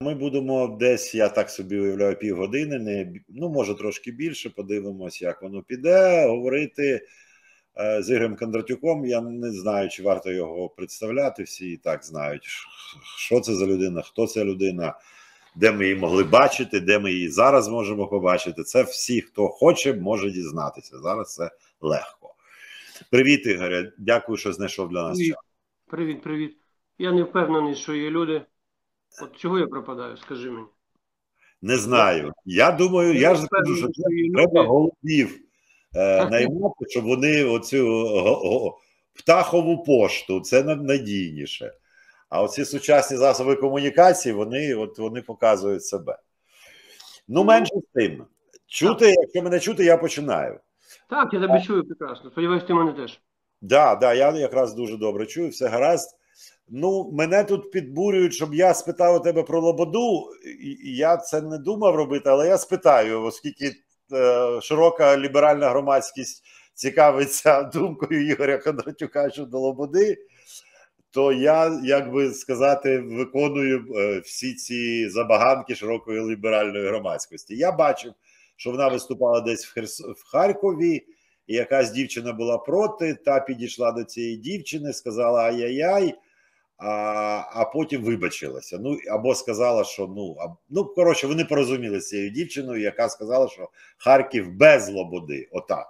Ми будемо десь, я так собі уявляю, півгодини, ну може трошки більше, подивимось, як воно піде, говорити з Ігорем Кондратюком. Я не знаю, чи варто його представляти, всі і так знають, що це за людина, хто ця людина, де ми її могли бачити, де ми її зараз можемо побачити. Це всі, хто хоче, може дізнатися. Зараз це легко. Привіт, Ігоре, дякую, що знайшов для нас час. Привіт. Я не впевнений, що є люди. От чого я пропадаю, скажи мені. Не знаю. Я думаю, я ж кажу, що треба голубів наймати, щоб вони оцю птахову пошту, це надійніше. А оці сучасні засоби комунікації, вони показують себе. Ну, менше з тим. Чути, якщо мене чути, я починаю. Так, я тебе чую прекрасно. Сподіваюсь, ти мене теж. Так, я якраз дуже добре чую, все гаразд. Ну, мене тут підбурюють, щоб я спитав у тебе про Лободу, і я це не думав робити, але я спитаю, оскільки широка ліберальна громадськість цікавиться думкою Ігоря Кондратюка щодо Лободи, то я, як би сказати, виконую всі ці забаганки широкої ліберальної громадськості. Я бачив, що вона виступала десь в Харкові, і якась дівчина була проти, та підійшла до цієї дівчини, сказала ай-яй-яй, а потім вибачилася. Ну, або сказала, що, коротше, вони порозуміли з цією дівчиною, яка сказала, що Харків без Лободи, отак.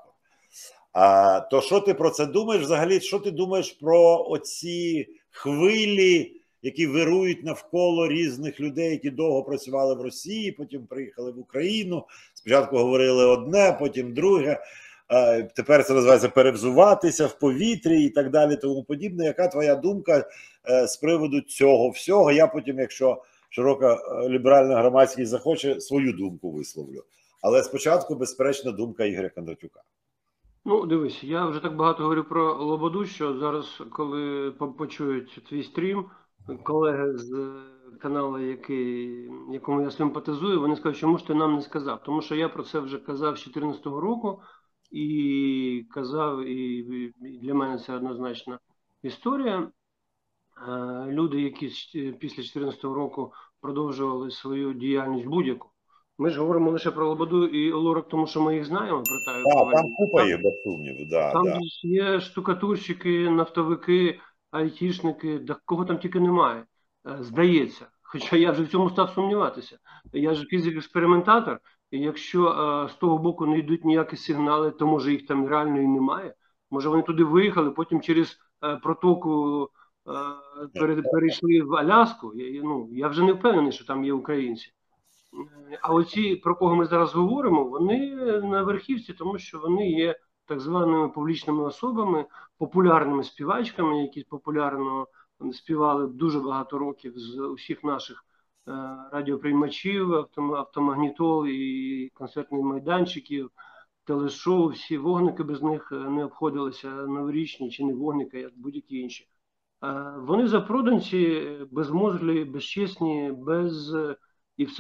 То що ти про це думаєш? Взагалі, що ти думаєш про оці хвилі, які вирують навколо різних людей, які довго працювали в Росії, потім приїхали в Україну, спочатку говорили одне, потім друге, тепер це називається перевзуватися в повітрі і так далі, тому подібне. Яка твоя думка з приводу цього всього? Я потім, якщо широка ліберальна громадськість захоче, свою думку висловлю. Але спочатку, безперечно, думка Ігоря Кондратюка. Ну, дивись, я вже так багато говорю про Лободу, що зараз, коли почують твій стрім, колеги з каналу, якому я симпатизую, вони скажуть, чому ж ти нам не сказав? Тому що я про це вже казав з 2014 року, і казав, і для мене це однозначна історія. Люди, які після 2014 року продовжували свою діяльність будь-яку. Ми ж говоримо лише про Лободу і Лорак, тому що ми їх знаємо. Там купа їх, без сумніву. Там є штукатурщики, нафтовики, айтішники, кого там тільки немає, здається. Хоча я вже в цьому став сумніватися. Я ж фізик-експериментатор, і якщо з того боку не йдуть ніякі сигнали, то може їх там реально і немає. Може вони туди виїхали, потім через протоку перейшли в Аляску. Я вже не впевнений, що там є українці. А оці, про кого ми зараз говоримо, вони на верхівці, тому що вони є так званими публічними особами, популярними співачками, які популярно співали дуже багато років з усіх наших радіоприймачів, автомагнітол і концертних майданчиків, телешоу, всі вогники без них не обходилися, новорічні чи не вогники, як будь-які інші. Вони запроданці, безмозглі, безчесні,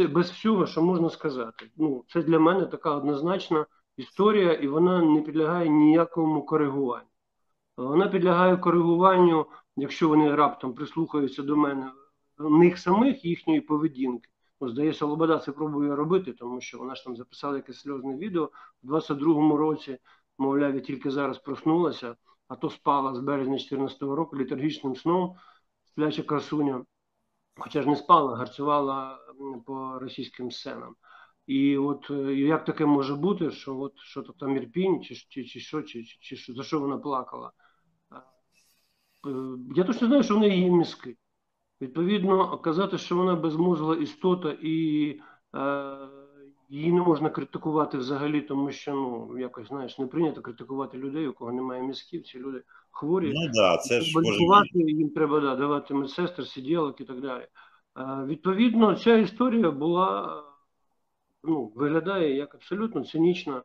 без всього, що можна сказати. Ну, це для мене така однозначна історія, і вона не підлягає ніякому коригуванню. Вона підлягає коригуванню, якщо вони раптом прислухаються до мене, них самих, їхньої поведінки. Здається, Лобода це пробує робити, тому що вона ж там записала якесь сльозне відео в 22-му році, мовляв, я тільки зараз проснулася, а то спала з березня 14-го року літургічним сном, спляча красуня. Хоча ж не спала, гарцювала по російським сценам. І от як таке може бути, що от що то там Ірпінь, чи за що вона плакала? Я точно знаю, що в неї є мізки. Відповідно, казати, що вона безмозгла істота і її не можна критикувати взагалі, тому що, якось, знаєш, не прийнято критикувати людей, у кого немає мізків, ці люди хворі. Ну, да, це ж їм треба давати медсестер, сиділок і так далі. Відповідно, ця історія була, виглядає як абсолютно цинічна,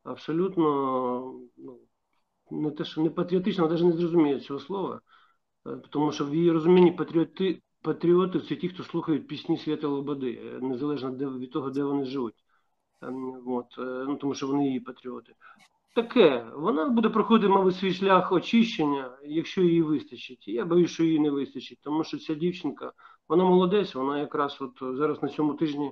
абсолютно, не те, що не патріотична, навіть не зрозуміє цього слова, тому що в її розумінні патріоти – це ті, хто слухають пісні Свята Лободи, незалежно від того, де вони живуть. Тому що вони її патріоти. Таке, вона буде проходити, мабуть, свій шлях очищення, якщо її вистачить. Я боюсь, що її не вистачить, тому що ця дівчинка вона молодець, вона якраз от зараз на цьому тижні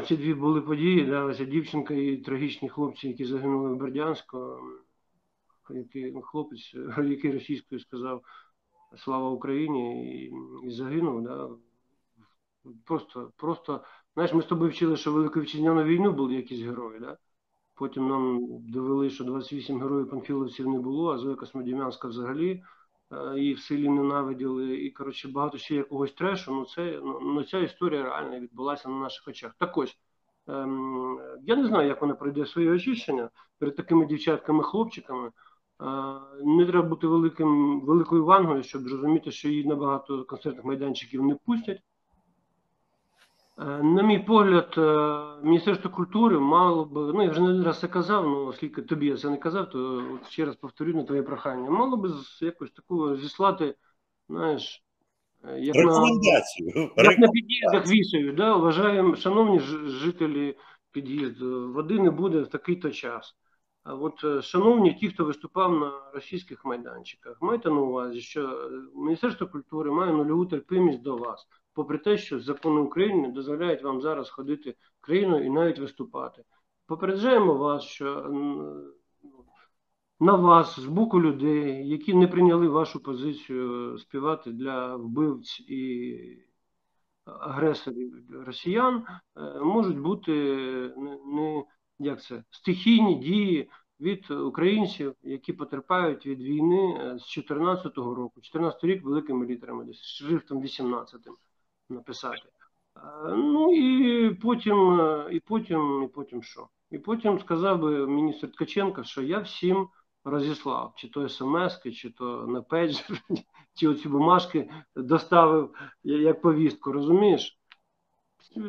ці дві були події, да, ось дівчинка і трагічні хлопці, які загинули в Бердянську, який хлопець, який російською сказав «Слава Україні» і загинув, да. Просто, знаєш, ми з тобою вчили, що Велику Вітчизняну війну були якісь герої, да? Потім нам довели, що 28 героїв панфіловців не було, а Зоя Космодем'янська взагалі її в селі ненавиділи, і, коротше, багато ще якогось трешу, ця історія реально відбулася на наших очах. Так ось, я не знаю, як вона пройде своє очищення перед такими дівчатками-хлопчиками. Не треба бути великою вангою, щоб зрозуміти, що її на багато концертних майданчиків не пустять. На мій погляд, Міністерство культури мало би, ну я вже не один раз це казав, ну оскільки тобі я це не казав, то ще раз повторю на твоє прохання. Мало би якось такого зіслати, знаєш, як на під'їздах вісою, да, вважаємо, шановні жителі під'їзду, води не буде в такий-то час. А от, шановні ті, хто виступав на російських майданчиках, майте на увазі, що Міністерство культури має нульову терпимість до вас, попри те, що закони України дозволяють вам зараз ходити країною і навіть виступати. Попереджаємо вас, що на вас з боку людей, які не прийняли вашу позицію співати для вбивць і агресорів росіян, можуть бути стихійні дії від українців, які потерпають від війни з 2014 року. 14 рік великими літерами, десь шрифтом 18-м написати. Ну і потім що? І потім сказав би міністр Ткаченко, що я всім розіслав, чи то смс-ки, чи то на пейджер, чи оці бумажки доставив як повістку, розумієш?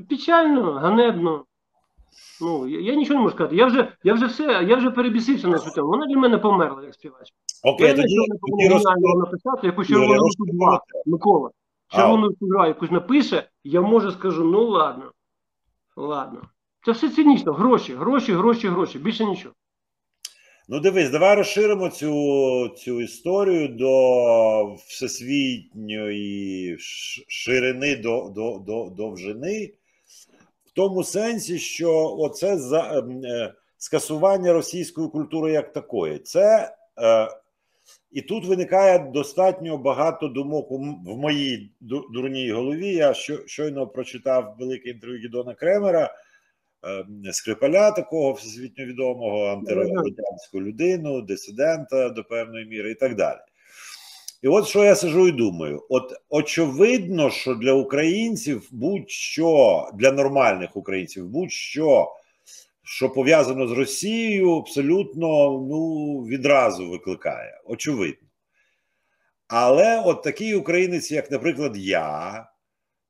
Печально, ганебно. Ну, я нічого не можу сказати. Я вже перебісився на цю тему. Вона для мене померла, як співачка. Окей, я нічого не повинен написати, якусь червону руку 2, Микола. Червону руку 2 якусь напише, я може скажу, ну ладно. Це все цинічно, гроші, більше нічого. Ну дивись, давай розширимо цю історію до всесвітньої ширини, до довжини. В тому сенсі, що оце скасування російської культури як такої. Це, і тут виникає достатньо багато думок в моїй дурній голові. Я щойно прочитав велике інтерв'ю Гідона Кремера, Скрипаля, такого всесвітньо відомого антирадянську людину, дисидента до певної міри і так далі. І от що я сиджу і думаю. От очевидно, що для українців будь-що, для нормальних українців, будь-що, що пов'язано з Росією, абсолютно відразу викликає. Очевидно. Але от такий українець, як, наприклад, я,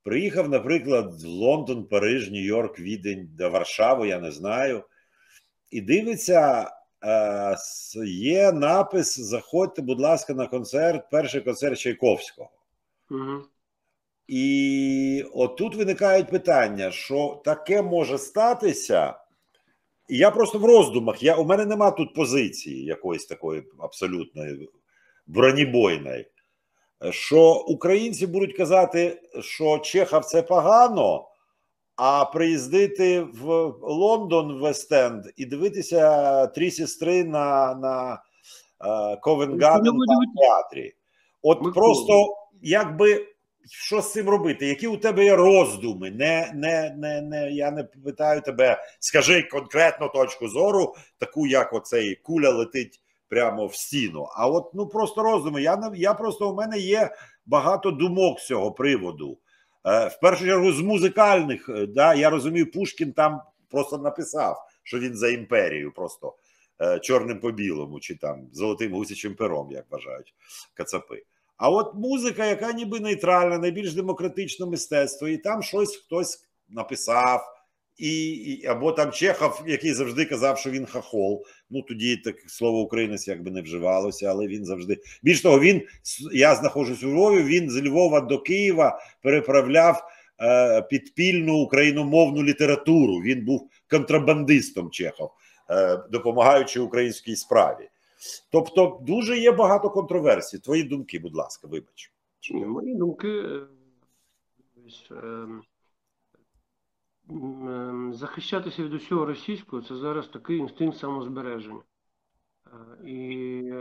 приїхав, наприклад, в Лондон, Париж, Нью-Йорк, Відень, до Варшави, я не знаю, і дивиться, є напис «Заходьте, будь ласка, на концерт, перший концерт Чайковського». Угу. І отут виникають питання, що таке може статися. І я просто в роздумах, у мене нема тут позиції якоїсь такої абсолютної бронебойної, що українці будуть казати, що Чехов це погано, а приїздити в Лондон, в Вест-Енд і дивитися «Три сестри» на Ковенгарден театрі. От просто, якби, що з цим робити? Які у тебе є роздуми? Я не питаю тебе, скажи конкретно точку зору, таку, як оцей куля летить прямо в стіну. А от, просто роздуми. У мене є багато думок з цього приводу. В першу чергу з музикальних, да, я розумію, Пушкін там просто написав, що він за імперію, просто чорним по білому, чи там золотим гусячим пером, як вважають кацапи. А от музика, яка ніби нейтральна, найбільш демократичне мистецтво, і там щось хтось написав, або там Чехов, який завжди казав, що він хахол. Ну, тоді так слово українець якби не вживалося, але він завжди... Більш того, я знаходжусь у Львові, він з Львова до Києва переправляв підпільну україномовну літературу. Він був контрабандистом, Чехов, допомагаючи українській справі. Тобто дуже є багато контроверсій. Твої думки, будь ласка, вибач. Мої думки, захищатися від усього російського – це зараз такий інстинкт самозбереження. І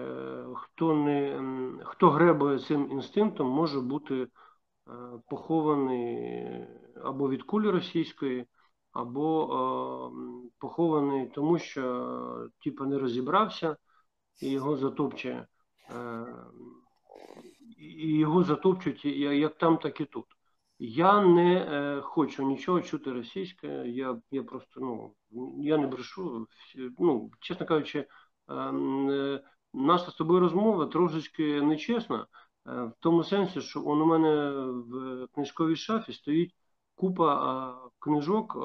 хто гребує цим інстинктом, може бути похований або від кулі російської, або похований тому, що типу не розібрався, і його затопчує, як там, так і тут. Я не хочу нічого чути російське, я просто, я не брешу. Чесно кажучи, наша з тобою розмова трошечки нечесна, в тому сенсі, що у мене в книжковій шафі стоїть купа книжок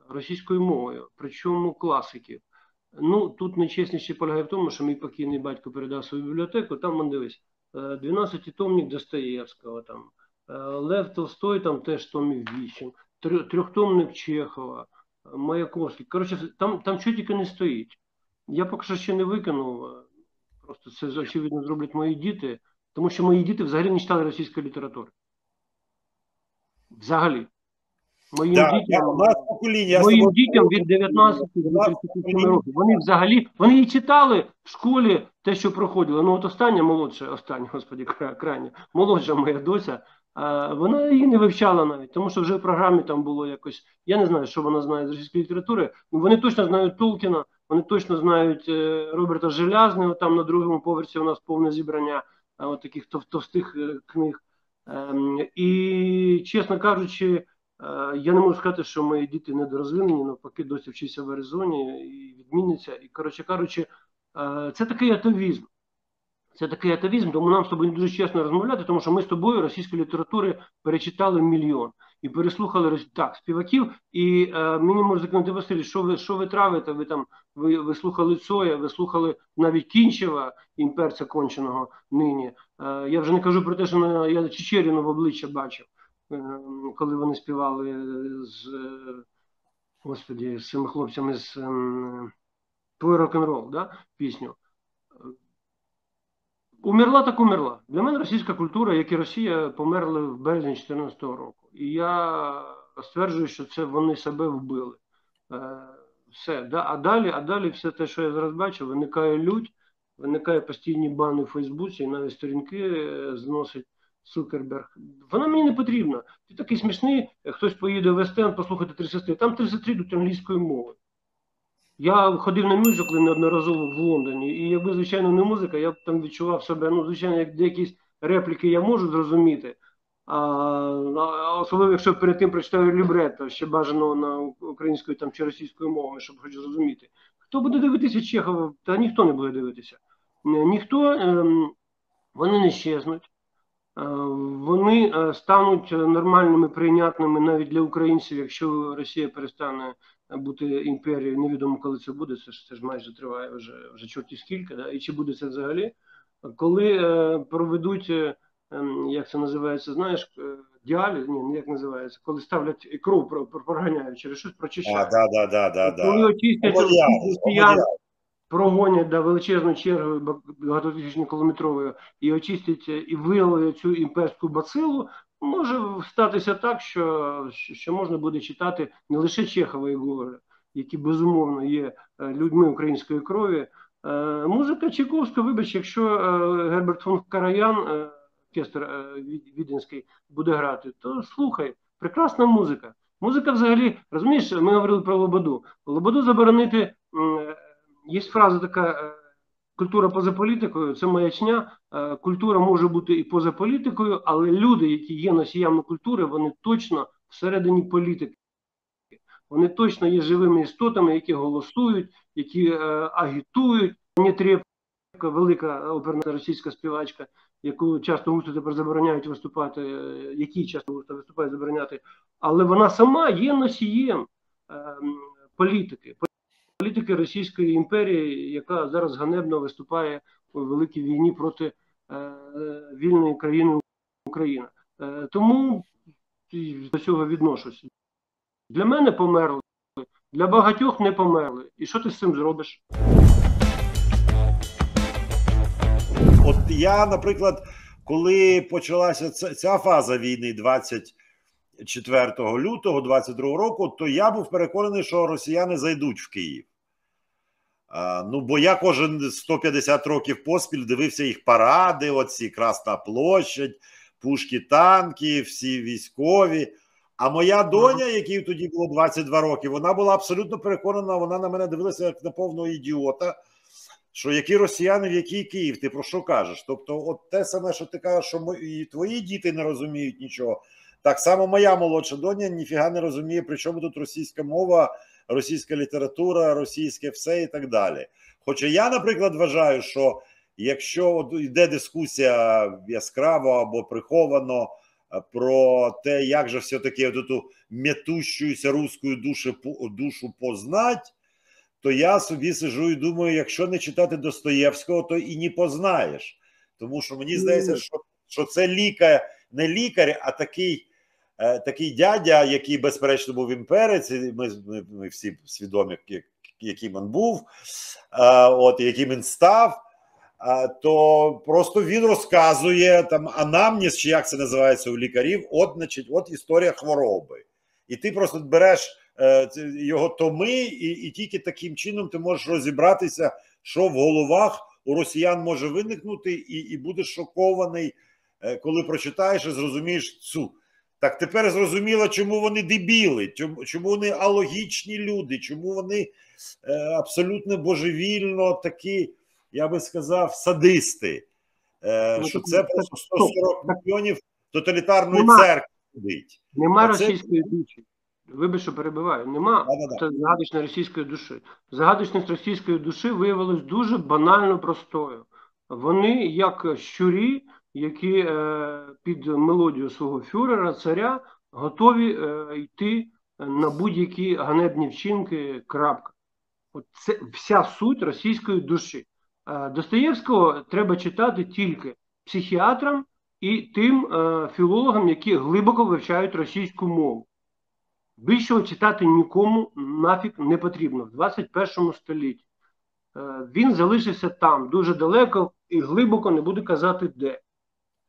російською мовою, причому класиків. Тут нечесність полягає в тому, що мій покійний батько передав свою бібліотеку, там, дивись, 12-томник Достоєвського, там, Лев Толстой, там теж томів 8, трьохтомник Чехова, Маяковський. Коротше, там що тільки не стоїть. Я поки що ще не викинув, просто це, очевидно, зроблять мої діти, тому що мої діти взагалі не читали російської літератури. Взагалі. Моїм дітям від 19 до 37 років. Вони взагалі, вони і читали в школі те, що проходило. От остання, крайня, молодша моя доця, вона її не вивчала навіть, тому що вже в програмі там було якось, я не знаю, що вона знає з російської літератури, вони точно знають Толкіна, вони точно знають Роберта Желязного, там на другому поверсі у нас повне зібрання таких товстих книг. І, чесно кажучи, я не можу сказати, що мої діти недорозвинені, навпаки, досі вчиться в Аризоні і відмінниця. І, коротше кажучи, це такий атавізм. Це такий атавізм, тому нам з тобою не дуже чесно розмовляти, тому що ми з тобою російської літератури перечитали 1 мільйон. І переслухали співаків, і мені можуть закинути: Василь, що ви травите? Ви слухали Цоя, ви слухали навіть Кінчева, імперця конченого нині. Я вже не кажу про те, що я Чичеріну в обличчя бачив, коли вони співали з цими хлопцями з «Твой рок-н-рол», да, пісню. Умерла так умерла. Для мене російська культура, як і Росія, померли в березні 2014 року. І я стверджую, що це вони себе вбили. Все. Да? А далі все те, що я зараз бачу, виникає лють, виникає постійні бани в Фейсбуці, і навіть сторінки зносить Цукерберг. Вона мені не потрібна. Ти такий смішний, хтось поїде в Вест-Енд послухати 3 сестри. Там 3 сестри йдуть англійською мовою. Я ходив на мюзикли неодноразово в Лондоні, і якби, звичайно, не музика, я б там відчував себе, звичайно, як деякі репліки я можу зрозуміти, особливо, якщо перед тим прочитаю лібретто, ще бажано на українською там, чи російською мовою, щоб хоч зрозуміти. Хто буде дивитися Чехова? Та ніхто не буде дивитися. Ніхто, вони не щезнуть. Вони стануть нормальними, прийнятними навіть для українців, якщо Росія перестане бути імперією. Невідомо, коли це буде, це ж майже триває вже чорті скільки, да? І чи буде це взагалі. Коли проведуть, як це називається, знаєш, діаліз, ні, як називається, коли ставлять і кров проганяють через щось, прочищають. Коли очистять росіян, прогонять величезну чергу багатотисячно-кілометровою і очистять і виловлять цю імперську бацилу, може статися так, що можна буде читати не лише Чехова і Гоголя, які безумовно є людьми української крові. Музика Чайковського, вибач, якщо Герберт фон Караян, оркестр віденський, буде грати, то слухай, прекрасна музика. Музика взагалі, розумієш, ми говорили про Лободу. Лободу заборонити, є фраза така: культура поза політикою – це маячня. Культура може бути і поза політикою, але люди, які є носіями культури, вони точно всередині політики. Вони точно є живими істотами, які голосують, які агітують. Нетребко, велика оперна російська співачка, яку часто густо тепер забороняють виступати, які часто густо виступають забороняти, але вона сама є носієм політики. Політики Російської імперії, яка зараз ганебно виступає у великій війні проти вільної країни Україна. Тому до цього відношусь. Для мене померли, для багатьох не померли. І що ти з цим зробиш? От я, наприклад, коли почалася ця фаза війни 20 4 лютого 22 року, то я був переконаний, що росіяни зайдуть в Київ. Ну, бо я кожен 150 років поспіль дивився їх паради, оці Красна площадь, пушки, танки, всі військові. А моя доня, якій тоді було 22 роки, вона була абсолютно переконана, вона на мене дивилася як на повного ідіота, що які росіяни, в який Київ, ти про що кажеш? Тобто от те саме, що ти кажеш, що і твої діти не розуміють нічого, так само моя молодша доня ніфіга не розуміє, при чому тут російська мова, російська література, російське все і так далі. Хоча я, наприклад, вважаю, що якщо йде дискусія яскраво або приховано про те, як же все-таки эту метущуюся русскую душу познать, то я собі сижу і думаю, якщо не читати Достоєвського, то і не познаєш. Тому що мені здається, що це не лікар, а такий дядя, який, безперечно, був імперець, і ми всі свідомі, яким він був, яким він став, то просто він розказує там анамнез, чи як це називається у лікарів, от історія хвороби. І ти просто береш його томи, і тільки таким чином ти можеш розібратися, що в головах у росіян може виникнути, і будеш шокований, коли прочитаєш і зрозумієш Так тепер зрозуміло, чому вони дебіли, чому вони алогічні люди, чому вони абсолютно божевільно такі, я би сказав, садисти. Що це просто 140 мільйонів тоталітарної церкви сидить. Нема російської душі. Вибач, що перебиваю. Нема загадочної російської душі. Загадочність російської душі виявилась дуже банально простою. Вони, як щурі, які під мелодію свого фюрера, царя, готові йти на будь-які ганебні вчинки, крапка. От це вся суть російської душі. Достоєвського треба читати тільки психіатрам і тим філологам, які глибоко вивчають російську мову. Більшого читати нікому нафіг не потрібно в 21 столітті. Він залишився там, дуже далеко і глибоко, не буду казати де.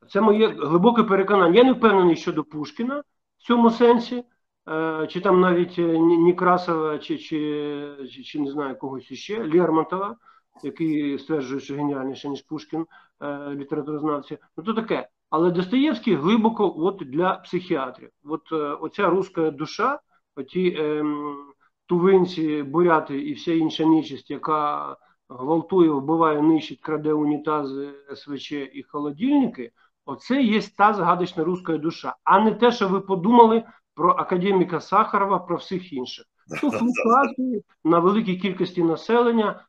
Це моє глибоке переконання. Я не впевнений щодо Пушкіна в цьому сенсі, чи там навіть Некрасова, чи не знаю когось іще, Лермонтова, який стверджує, що геніальніше, ніж Пушкін, літературознавці. Ну то таке. Але Достоєвський глибоко от для психіатрів. От оця руська душа, оті тувинці, буряти і вся інша нечисть, яка гвалтує, вбиває, нищить, краде унітази, СВЧ і холодильники, оце є та загадочна руська душа. А не те, що ви подумали про академіка Сахарова, про всіх інших. Тут флуктуації на великій кількості населення,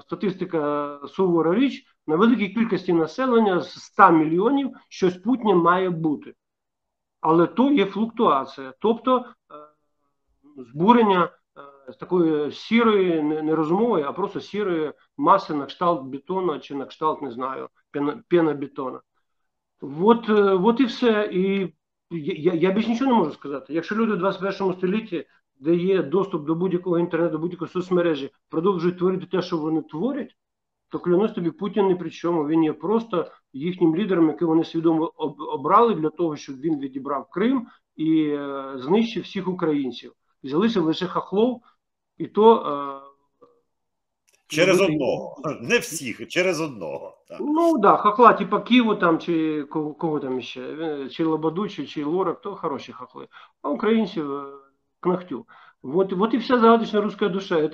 статистика сувора річ, на великій кількості населення з 100 мільйонів щось путнє має бути. Але то є флуктуація, тобто збурення з такої сірої, не розумової, а просто сірої маси на кшталт бетону чи на кшталт, не знаю, пенобетона. От і все. І я більш нічого не можу сказати. Якщо люди в 21 столітті, де є доступ до будь-якого інтернету, до будь-якої соцмережі, продовжують творити те, що вони творять, то клянусь тобі, Путін ні при чому. Він є просто їхнім лідером, який вони свідомо обрали для того, щоб він відібрав Крим і знищив всіх українців. Взялися лише хахлов, і то... через одного. Не всіх, через одного. Так. Ну, так, да, хахла, типа Києву там, чи кого там ще, чи Лободу, чи Лорак, то хороші хахли. А українців кнахтю. Вот і вся загадочна руська душа.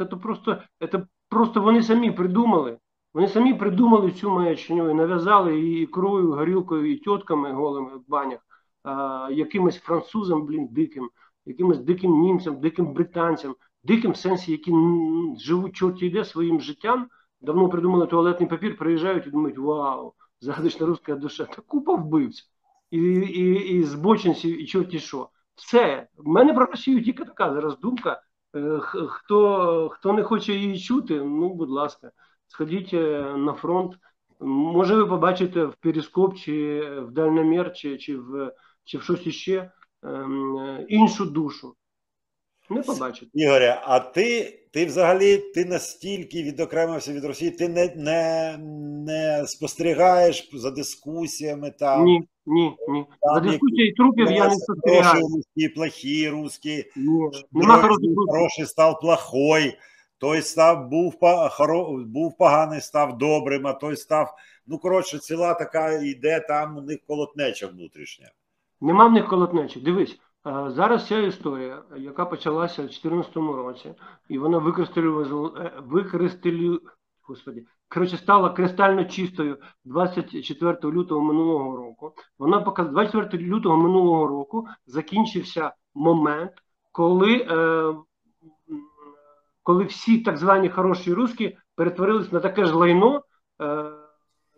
Це просто вони самі придумали. Вони самі придумали цю маячню і нав'язали її ікрою, горілкою і тітками голими в банях, якимось французам, диким, якимось диким німцям, диким британцям, диким в сенсі, які живуть чорті йде своїм життям, давно придумали туалетний папір, приїжджають і думають, вау, загадочна руська душа, та купа вбивців, і збочинців, і чорті що. Все, в мене про Росію тільки така зараз думка, хто не хоче її чути, ну, будь ласка, сходіть на фронт, може ви побачите в перископ, чи в дальномір, чи в щось іще, іншу душу. Не побачать. Ігоря, а ти взагалі ти настільки відокремився від Росії, ти не спостерігаєш за дискусіями там, Ні. За там дискусією трупів я не хороші спостерігаю. русські, плохі русські, Ні, нема хороших русських. хороший став плохой, той став, був поганий, став добрим, а той став, ну, коротше, ціла така йде, там у них колотнеча внутрішня. Нема в них колотнечі. Дивись, зараз ця історія, яка почалася в 2014 році, і вона стала кристально чистою 24 лютого минулого року. 24 лютого минулого року закінчився момент, коли всі так звані хороші русські перетворились на таке ж лайно,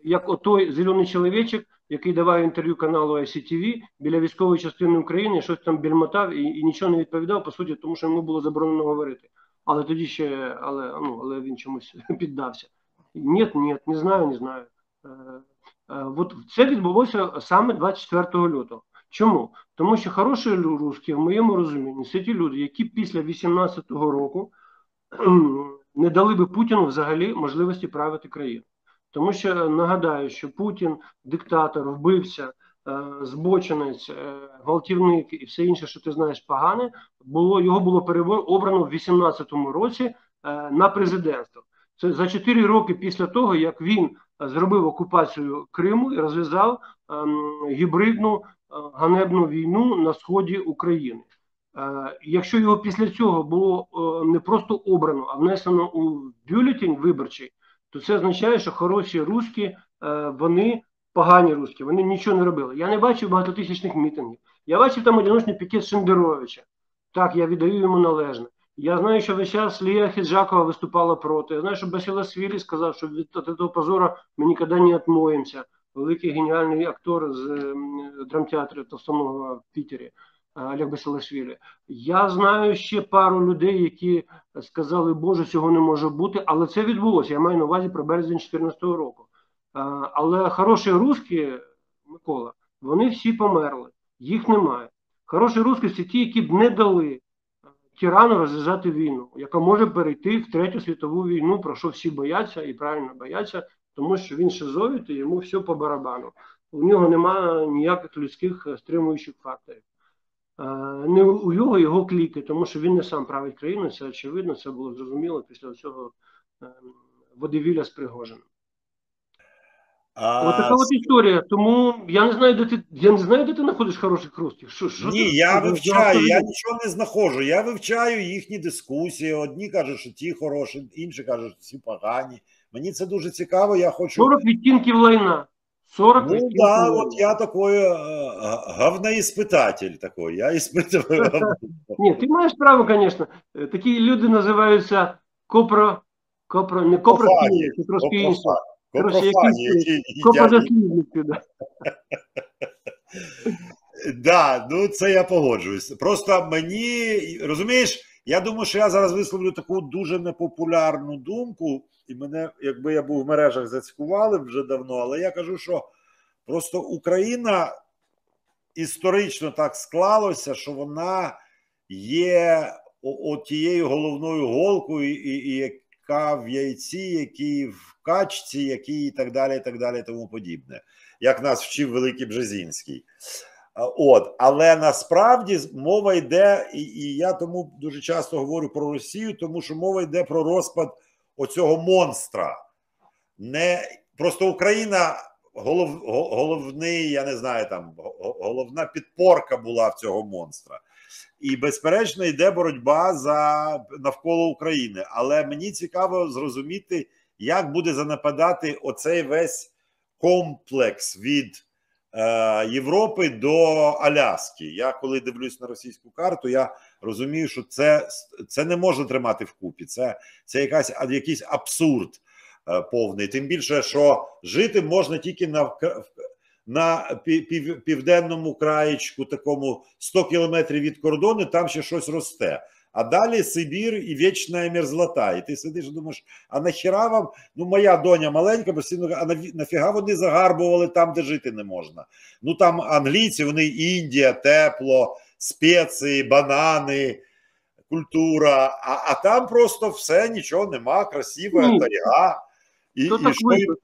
як отой зелений чоловічок, який давав інтерв'ю каналу ICTV біля військової частини України, щось там більмотав і нічого не відповідав, по суті, тому що йому було заборонено говорити. Але тоді ще, але він чомусь піддався. Ні, не знаю. От це відбулося саме 24 лютого. Чому? Тому що хороші русські, в моєму розумінні, це ті люди, які після 18-го року не дали би Путіну взагалі можливості правити країну. Тому що нагадаю, що Путін, диктатор, вбивця, збочинець, гвалтівник і все інше, що ти знаєш погане, його було обрано в 18-му році на президентство. Це за 4 роки після того, як він зробив окупацію Криму і розв'язав гібридну ганебну війну на сході України. Якщо його після цього було не просто обрано, а внесено у бюлетень виборчий, то це означає, що хороші русські, вони погані русські, вони нічого не робили. Я не бачив багатотисячних мітингів. Я бачив там одиночний пікет Шендеровича. Так, я віддаю йому належне. Я знаю, що весь час Лія Хіджакова виступала проти. Я знаю, що Басилашвілі сказав, що від цього позору ми ніколи не відмоїмося. Великий геніальний актор з драмтеатру Толстого в Пітері. Олег Басилашвілі. Я знаю ще пару людей, які сказали, Боже, цього не може бути, але це відбулося. Я маю на увазі про березень 2014 року. Але хороші русські, Микола, вони всі померли. Їх немає. Хороші русські – це ті, які б не дали тирану розв'язати війну, яка може перейти в Третю світову війну, про що всі бояться і правильно бояться, тому що він шизоїд і йому все по барабану. У нього немає ніяких людських стримуючих факторів. Не у його кліки, тому що він не сам править країну, це очевидно, це було зрозуміло після цього водевілля з Пригожиним. Ось така от історія, тому я не знаю, де ти знаходиш хороших русських. Ні, я вивчаю, я нічого не знаходжу, я вивчаю їхні дискусії, одні кажуть, що ті хороші, інші кажуть, що ці погані. Мені це дуже цікаво, я хочу... 40 відтінків лайна. 40 ну да, от я такой говноіспитатель такой, я іспитую. Ні, ти маєш право, звісно. Такі люди називаються копрофані, це трошки інше. Копродослідники, да. Да, ну це я погоджуюсь. Просто мені, розумієш, я думаю, що я зараз висловлю таку дуже непопулярну думку, і мене, якби я був в мережах, зацькували вже давно, але я кажу, що просто Україна історично так склалося, що вона є тією головною голкою, і яка в яйці, які в качці, які і так далі, тому подібне. Як нас вчив великий Бжезінський. Але насправді мова йде, і я тому дуже часто говорю про Росію, тому що мова йде про розпад оцього монстра. Просто Україна головний, я не знаю, там головна підпорка була в цього монстра. І, безперечно, йде боротьба навколо України. Але мені цікаво зрозуміти, як буде занападати оцей весь комплекс від Європи до Аляски. Я коли дивлюсь на російську карту, я розумію, що це не можна тримати вкупі. Це якийсь абсурд повний. Тим більше, що жити можна тільки на південному краєчку, такому 100 кілометрів від кордону, там ще щось росте. А далі Сибір і вічна мерзлота. І ти сидиш і думаєш, а нахіра вам, ну моя доня маленька, постійно, а нафіга вони загарбували там, де жити не можна? Ну там англійці, вони Індія, тепло, спеції, банани, культура, а там просто все, нічого нема, красива Ні, тайга. то І так що вийшло.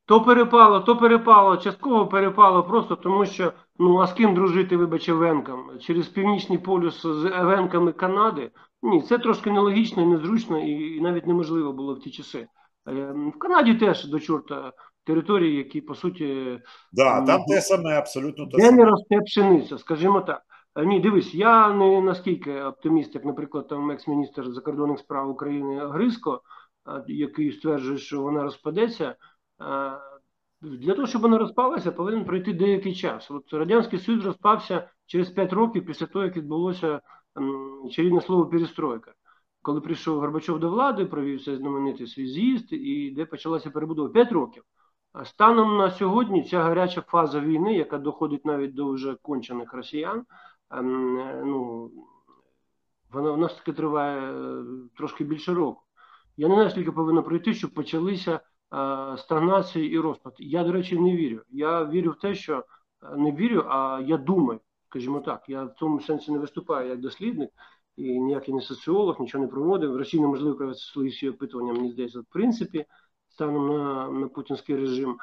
То перепало, частково перепало просто тому, що, ну, а з ким дружити, вибач, Евенкам? Через Північний полюс з Евенками Канади? Ні, це трошки нелогічно і незручно, і навіть неможливо було в ті часи. В Канаді теж до чорта території, які, по суті, да, там те саме, абсолютно те де не саме. росте пшениця, скажімо так. Ні, дивись, я не наскільки оптиміст, як, наприклад, там екс-міністр закордонних справ України Грицько, який стверджує, що вона розпадеться. Для того, щоб вона розпалася, повинен пройти деякий час. От Радянський Союз розпався через 5 років після того, як відбулося чарівне слово «перестройка». Коли прийшов Горбачов до влади, провів цей знаменитий свій з'їзд, і де почалася перебудова. 5 років. А станом на сьогодні ця гаряча фаза війни, яка доходить навіть до вже кончених росіян, ну, вона в нас таки триває трошки більше року. Я не знаю, скільки повинно пройти, щоб почалися стагнації і розпад. Я, до речі, не вірю. Я вірю в те, що не вірю, а я думаю, скажімо так, я в цьому сенсі не виступаю як дослідник, і ніякий не соціолог, нічого не проводив. В Росії неможливо провести свої опитування, мені здається, в принципі, станом на путінський режим.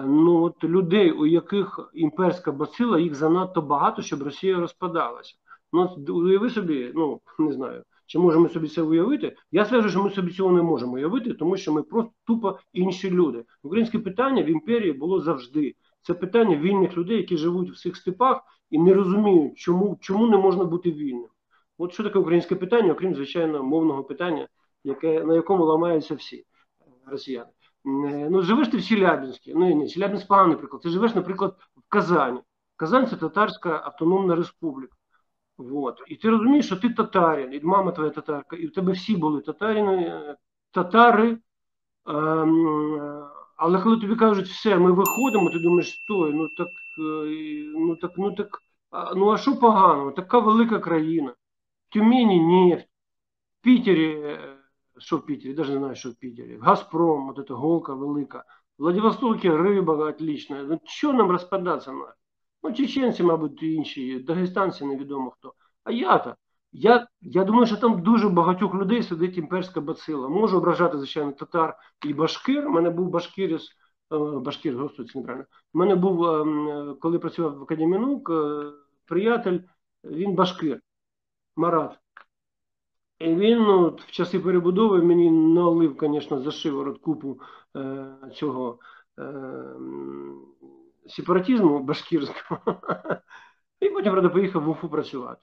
Ну, от людей, у яких імперська бацила, їх занадто багато, щоб Росія розпадалася. Ну, уяви собі, ну, не знаю, чи можемо собі це уявити? Я стверджую, що ми собі цього не можемо уявити, тому що ми просто тупо інші люди. Українське питання в імперії було завжди. Це питання вільних людей, які живуть в цих степах і не розуміють, чому не можна бути вільним. От що таке українське питання, окрім, звичайно, мовного питання, на якому ламаються всі росіяни. Ну, живеш ти в Челябинську, ну, ні, Челябинськ поганий приклад, ти живеш, наприклад, в Казані. Казань – це Татарська автономна республіка. Вот. І ти розумієш, що ти татарин, і мама твоя татарка, і в тебе всі були татари. Але коли тобі кажуть, все, ми виходимо, ти думаєш, стой, ну а що поганого? Така велика країна. В Тюмені нефть, в Пітері, що в Пітері, навіть не знаю, що в Пітері, Газпром, от эта голка велика, в Владивостоке риба отлична. Ну що нам розпадатися надо? Ну, чеченці, мабуть, і інші, дагестанці, невідомо хто. А я думаю, що там дуже багатьох людей сидить імперська бацила. Можу ображати, звичайно, татар і башкир. У мене був башкир, господи, це неправильно. У мене був, коли працював в Академії наук, приятель, він башкир, Марат. І він, ну, в часи перебудови мені налив, звісно, за шиворот купу цього сепаратизму башкирського. І потім, правда, поїхав в Уфу працювати.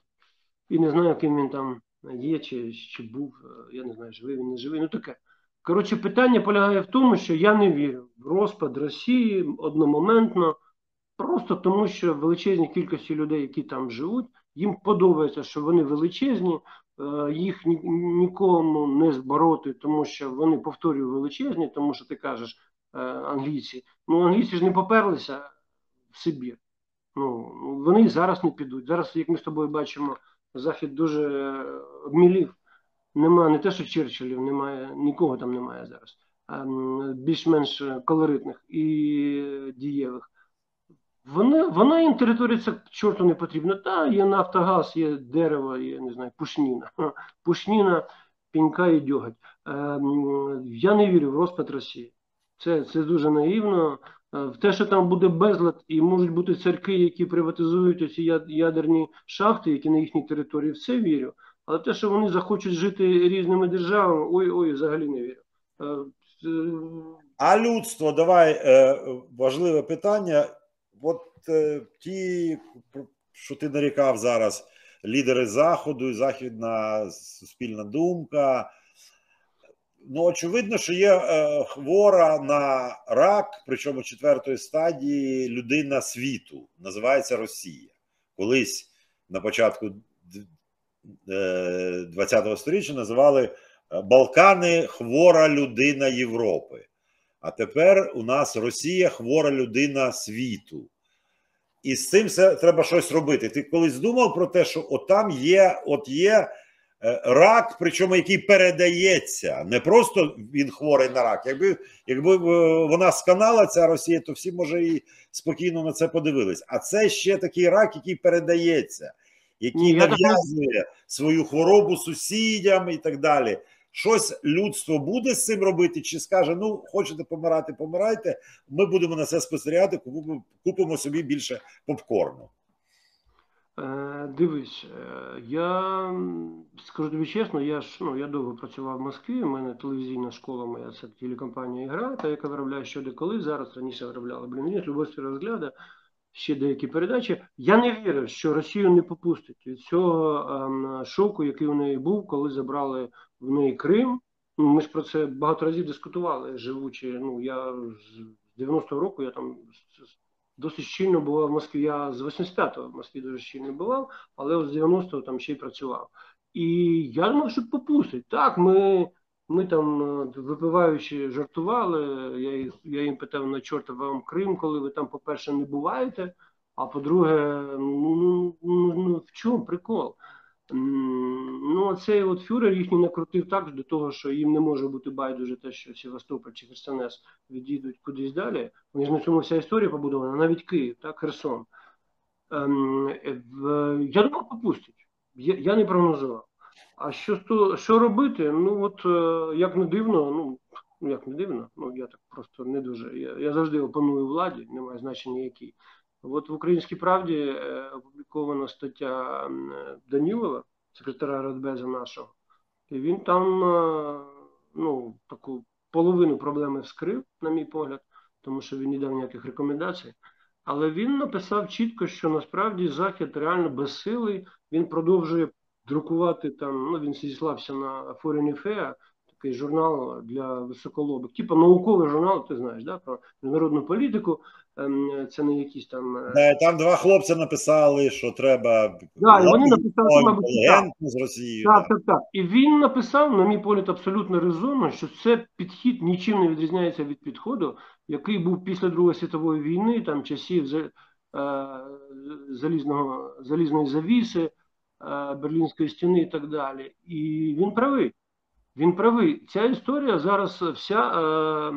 І не знаю, ким він там є, чи був, я не знаю, живий він, не живий, ну таке. Коротше, питання полягає в тому, що я не вірю в розпад Росії одномоментно, просто тому, що величезні кількості людей, які там живуть, їм подобається, що вони величезні, їх нікому не збороти, тому що вони, повторюю, величезні, тому що ти кажеш, англійці. Ну, англійці ж не поперлися в Сибір. Ну, вони зараз не підуть. Зараз, як ми з тобою бачимо, Захід дуже обмілів. Нема не те, що Черчиллів, немає, нікого там немає зараз. Більш-менш колоритних і дієвих. Вона їм територія це чорту не потрібна. Та, є нафта, газ, є дерево, є, не знаю, пушніна. Пушніна, пінька і дьоготь. Я не вірю в розпад Росії. Це дуже наївно. В те, що там буде безлад і можуть бути церкви, які приватизують оці ядерні шахти, які на їхній території, в це вірю. Але те, що вони захочуть жити різними державами, ой, взагалі не вірю. А людство, давай, важливе питання. От ті, що ти нарікав зараз, лідери Заходу і західна суспільна думка, ну, очевидно, що є хвора на рак, причому 4-ї стадії, людина світу, називається Росія. Колись на початку 20-го сторіччя називали Балкани хвора людина Європи. А тепер у нас Росія хвора людина світу. І з цим все треба щось робити. Ти колись думав про те, що там є рак, причому який передається. Не просто він хворий на рак. Якби вона сканала, ця Росія, то всі, може, і спокійно на це подивились. А це ще такий рак, який передається. який нав'язує свою хворобу сусідям і так далі. Щось людство буде з цим робити, чи скаже, ну, хочете помирати, помирайте, ми будемо на це спостерігати, купимо собі більше попкорну. Дивись, я скажу тобі чесно, я довго працював в Москві, у мене телевізійна школа моя, це телекомпанія «Ігра», та яка виробляє «Що де коли», зараз раніше виробляла «Блін, Любовський розгляд», ще деякі передачі. Я не вірю, що Росію не попустить від цього шоку, який у неї був, коли забрали в неї Крим. Ми ж про це багато разів дискутували, живучи, я з 90-го року, я там досить щільно бував в Москві. Я з 85-го в Москві дуже щільно бував, але з 90-го там ще й працював. І я думав, що попустить. Так, ми там, випиваючи, жартували, я їм питав, на чорта вам Крим, коли ви там, по-перше, не буваєте, а по-друге, в чому прикол? Цей от фюрер їхній накрутив так до того, що їм не може бути байдуже те, що Севастополь чи Херсонес відійдуть кудись далі. Вони ж на цьому вся історія побудована, навіть Київ, так, Херсон. Я думав, попустять. Я не прогнозував. А що робити? Як не дивно, я так просто не дуже. Я завжди опоную владі, немає значення якій. От в «Українській правді» опублікована стаття Данілова, секретаря Радбезу нашого, і він там таку половину проблеми вскрив, на мій погляд, тому що він не дав ніяких рекомендацій. Але він написав чітко, що насправді Захід реально безсилий, він продовжує друкувати там, він зіслався на Foreign Affairs, такий журнал для високолобих, типу науковий журнал, ти знаєш, да, про міжнародну політику, це не якісь там... Там два хлопці написали, що треба... Да, і вони написали, що, мабуть, з Росією. Так. І він написав, на мій погляд, абсолютно резонно, що це підхід нічим не відрізняється від підходу, який був після Другої світової війни, там часів залізної завіси, Берлінської стіни і так далі. І він правий. Він правий. Ця історія зараз вся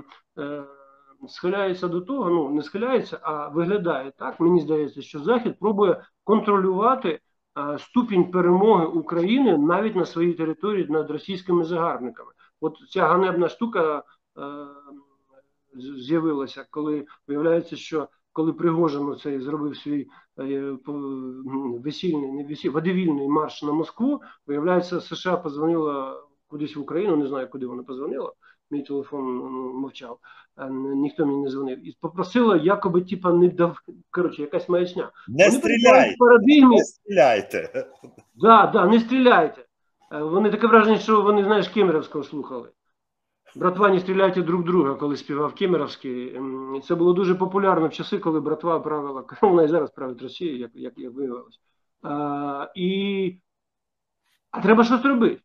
схиляється до того, не схиляється, а виглядає так. Мені здається, що Захід пробує контролювати ступінь перемоги України навіть на своїй території над російськими загарбниками. От ця ганебна штука з'явилася, коли виявляється, що коли Пригожин цей зробив свій водевільний марш на Москву, виявляється, США позвонила кудись в Україну, не знаю, куди вона позвонила, мій телефон мовчав, ніхто мені не дзвонив, і попросила якоби, не дав, якась маячня. Не стріляйте, не стріляйте. Да, не стріляйте. Вони таке враження, що вони, знаєш, Кемеровського слухали. «Братва, не стріляйте друг друга», коли співав Кемеровський. І це було дуже популярно в часи, коли братва правила, вона і зараз править Росію, як виявилось. А треба щось робити.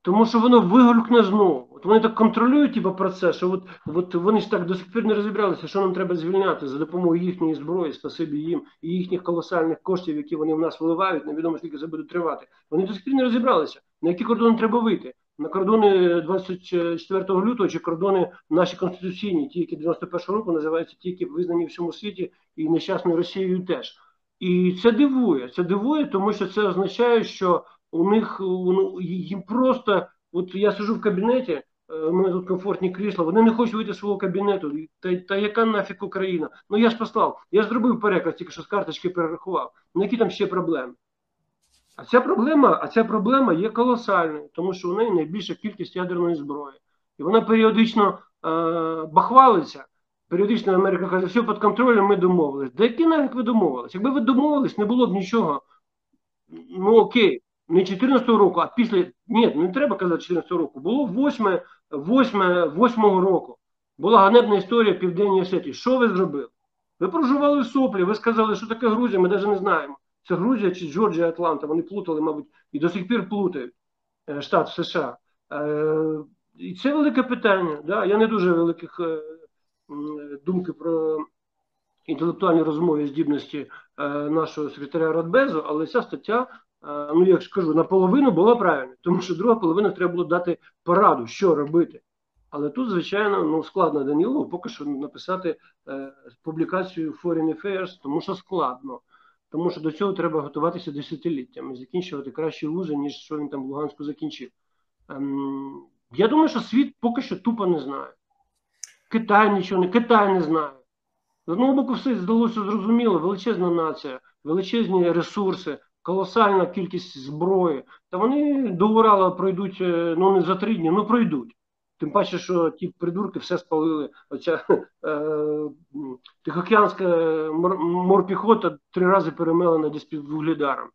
Тому що воно вигулькне знову. От вони так контролюють процес, що от вони ж так до сих пір не розібралися, що нам треба звільняти за допомогою їхньої зброї, спасибі їм, і їхніх колосальних коштів, які вони в нас виливають, невідомо скільки це буде тривати. Вони до сих пір не розібралися, на які кордони треба вийти. На кордони 24 лютого чи кордони наші конституційні, ті, які 91-го року називаються, ті, які визнані в всьому світі і нещасною Росією теж. І це дивує, тому що це означає, що у них, їм просто, от я сиджу в кабінеті, у мене тут комфортні крісла, вони не хочуть вийти з свого кабінету, та яка нафіг Україна? Я ж послав, я ж зробив переклад, тільки що з карточки перерахував, які там ще проблеми? А ця проблема є колосальною, тому що у неї найбільша кількість ядерної зброї. І вона періодично бахвалиться, періодично Америка каже, все під контролем, ми домовились. Да які навіть ви домовились? Якби ви домовились, не було б нічого, окей, не 14-го року, а після, ні, не треба казати 14-го року, було 8-го року. Була ганебна історія в Південній Осетії. Що ви зробили? Ви прожували соплі, ви сказали, що таке Грузія, ми навіть не знаємо. Це Грузія чи Джорджія, Атланта, вони плутали, мабуть, і до сих пір плутають штат США. І це велике питання. Да? Я не дуже великих думки про інтелектуальні розмови здібності нашого секретаря Радбезу, але ця стаття, я ж кажу, наполовину була правильна, тому що друга половина треба було дати пораду, що робити. Але тут, звичайно, складно Данілову поки що написати публікацію Foreign Affairs, тому що складно. тому що до цього треба готуватися десятиліттями, закінчувати кращі вузи, ніж що він там в Луганську закінчив. Я думаю, що світ поки що тупо не знає. Китай не знає. З одного боку, все здалося зрозуміло, величезна нація, величезні ресурси, колосальна кількість зброї. Та вони до Урала пройдуть, ну не за 3 дні, ну пройдуть. Тим паче, що ті придурки все спалили. Оця Тихоокеанська морпіхота 3 рази перемелена десь під Вугледаром.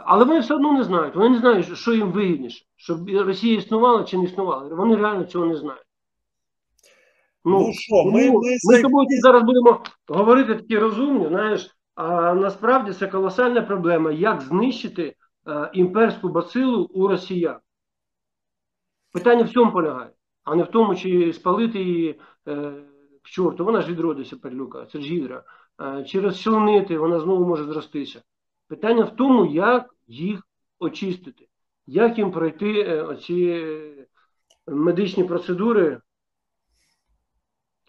Але вони все одно не знають. Вони не знають, що їм вигідніше. Щоб Росія існувала чи не існувала. Вони реально цього не знають. Ну що, ми з тобою зараз будемо говорити такі розумні, знаєш, а насправді це колосальна проблема, як знищити імперську бацилу у росіян. Питання в цьому полягає, а не в тому, чи спалити її к чорту, вона ж відродиться, падлюка, це ж гідра, чи розчленити, вона знову може зростися. Питання в тому, як їх очистити, як їм пройти оці медичні процедури.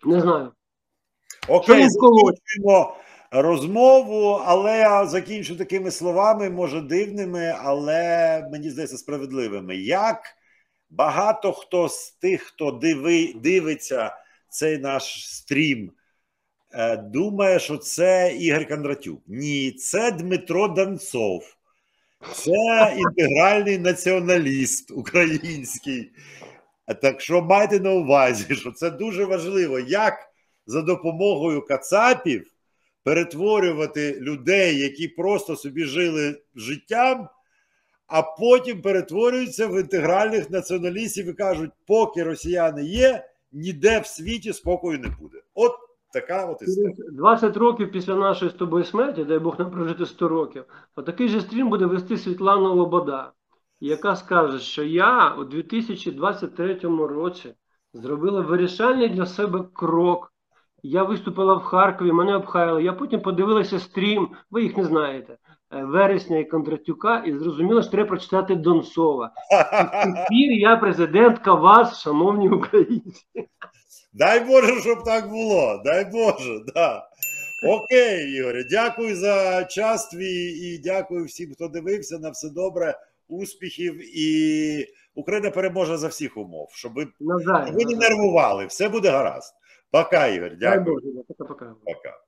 Не знаю. Окей, закінчуємо розмову, але я закінчу такими словами, може дивними, але мені здається справедливими. Як багато хто з тих, хто дивиться цей наш стрім, думає, що це Ігор Кондратюк. Ні, це Дмитро Донцов. Це інтегральний націоналіст український. Так що майте на увазі, що це дуже важливо, як за допомогою кацапів перетворювати людей, які просто собі жили життям, а потім перетворюються в інтегральних націоналістів і кажуть, поки росіяни є, ніде в світі спокою не буде. От така от історія. 20 років після нашої з тобою смерті, дай Бог нам прожити 100 років, отакий же стрім буде вести Світлана Лобода, яка скаже, що я у 2023 році зробила вирішальний для себе крок. Я виступила в Харкові, мене обхаяли, я потім подивилася стрім, ви їх не знаєте, Вересня і Кондратюка, і зрозуміла, що треба прочитати Донцова. І я президентка вас, шановні українці. Дай Боже, щоб так було, дай Боже, да. Окей, Ігорю, дякую за час твій і дякую всім, хто дивився. На все добре, успіхів і Україна переможе за всіх умов, щоб ви не нервували, все буде гаразд. Пока, Ігор, дякую. Дай Боже, пока. Пока.